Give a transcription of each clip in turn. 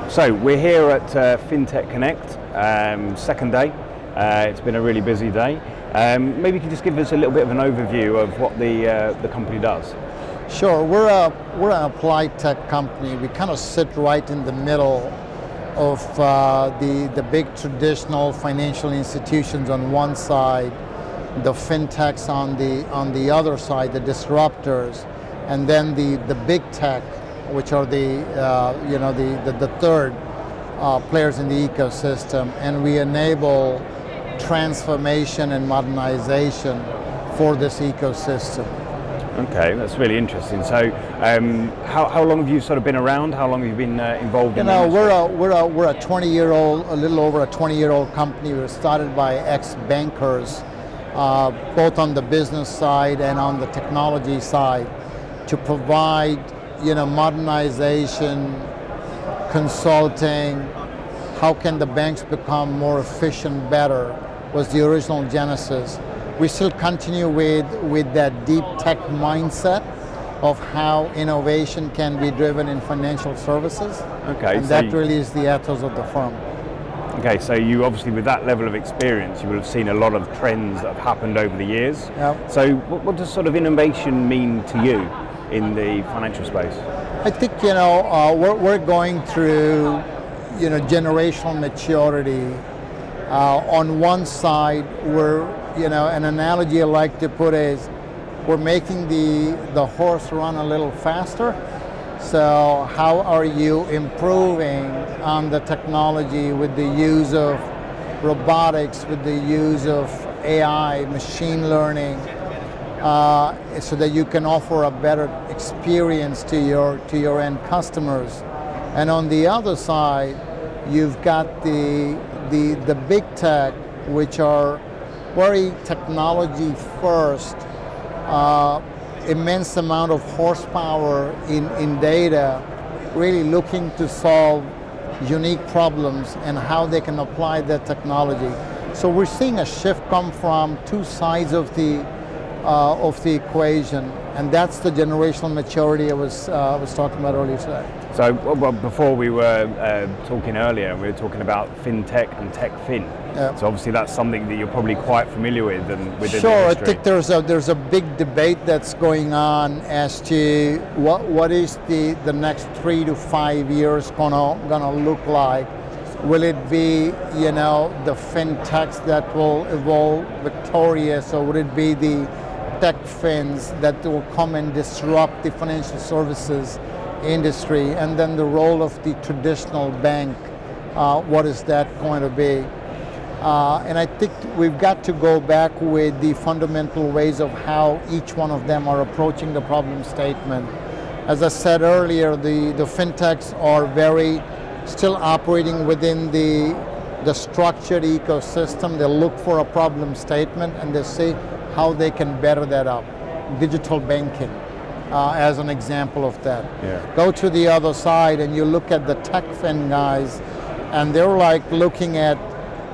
So we're here at Fintech Connect, second day. It's been a really busy day. Maybe you could just give us a little bit of an overview of what the company does. Sure, we're an applied tech company. We kind of sit right in the middle of the big traditional financial institutions on one side, the fintechs on the other side, the disruptors, and then the big tech, which are the third players in the ecosystem, and we enable transformation and modernization for this ecosystem. Okay, that's really interesting. So, how long have you sort of been around? How long have you been involved in? We're a 20-year-old, a little over a 20-year-old company. We were started by ex-bankers, both on the business side and on the technology side, to provide modernization, consulting. How can the banks become more efficient, better? Was the original genesis. We still continue with that deep tech mindset of how innovation can be driven in financial services. Okay, and that really is the ethos of the firm. Okay, so you obviously, with that level of experience, you will have seen a lot of trends that have happened over the years. Yep. So what does sort of innovation mean to you in the financial space? I think we're going through generational maturity. On one side, an analogy I like to put is we're making the horse run a little faster. So how are you improving on the technology with the use of robotics, with the use of AI, machine learning, so that you can offer a better experience to your end customers? And on the other side, you've got the big tech, which are very technology first, immense amount of horsepower in data, really looking to solve unique problems and how they can apply that technology. So we're seeing a shift come from two sides of the equation, and that's the generational maturity I was talking about earlier today. So before we were talking earlier, we were talking about fintech and techfin. Yeah. So obviously that's something that you're probably quite familiar with and within Sure, the I industry. think there's a big debate that's going on as to what is the next 3 to 5 years gonna look like. Will it be the fintechs that will evolve victorious, or would it be the tech fins that will come and disrupt the financial services industry? And then the role of the traditional bank, what is that going to be? And I think we've got to go back with the fundamental ways of how each one of them are approaching the problem statement. As I said earlier, the fintechs are very still operating within the structured ecosystem. They look for a problem statement and they see how they can better that up. Digital banking, as an example of that. Yeah. Go to the other side and you look at the techfin guys, and they're like looking at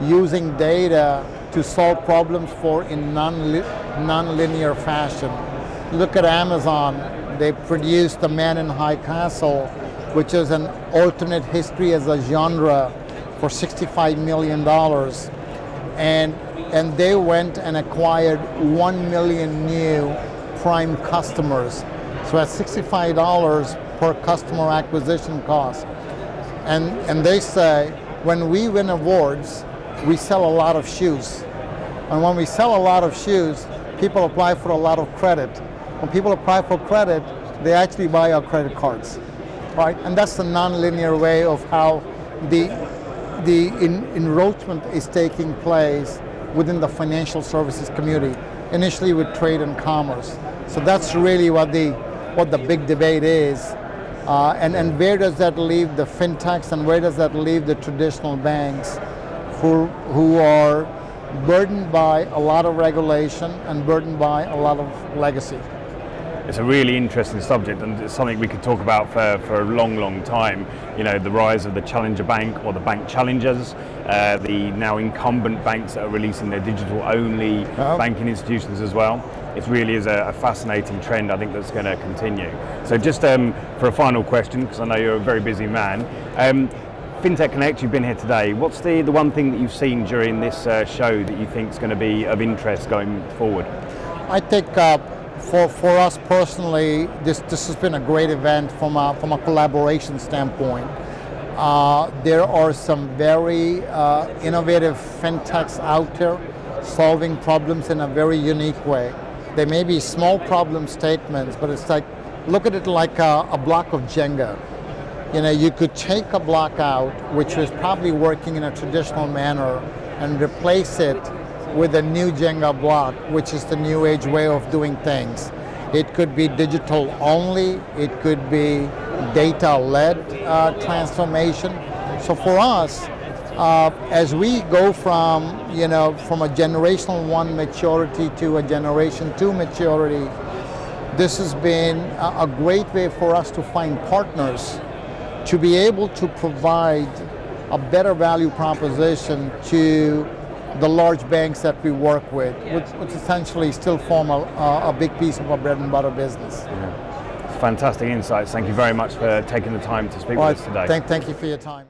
using data to solve problems in non-linear fashion. Look at Amazon. They produced The Man in High Castle, which is an alternate history as a genre for $65 million. And they went and acquired 1 million new prime customers. So at $65 per customer acquisition cost. And they say, when we win awards, we sell a lot of shoes. And when we sell a lot of shoes, people apply for a lot of credit. When people apply for credit, they actually buy our credit cards, right? And that's the non-linear way of how the enroachment is taking place within the financial services community, initially with trade and commerce. So that's really what the big debate is. And where does that leave the fintechs, and where does that leave the traditional banks who are burdened by a lot of regulation and burdened by a lot of legacy? It's a really interesting subject, and it's something we could talk about for a long, long time. The rise of the challenger bank or the bank challengers, the now incumbent banks that are releasing their digital-only banking institutions as well. It really is a fascinating trend, I think, that's going to continue. So just for a final question, because I know you're a very busy man, Fintech Connect, you've been here today. What's the one thing that you've seen during this show that you think is going to be of interest going forward? I think for us personally, this has been a great event from a collaboration standpoint. There are some very innovative fintechs out there solving problems in a very unique way. They may be small problem statements, but it's like, look at it like a block of Jenga. You know, you could take a block out, which was probably working in a traditional manner, and replace it with a new Jenga block, which is the new age way of doing things. It could be digital only, it could be data-led transformation. So for us, as we go from a generational 1 maturity to a generation 2 maturity, this has been a great way for us to find partners to be able to provide a better value proposition to the large banks that we work with, which essentially still form a big piece of our bread and butter business. Yeah. Fantastic insights. Thank you very much for taking the time to speak with us today. Thank you for your time.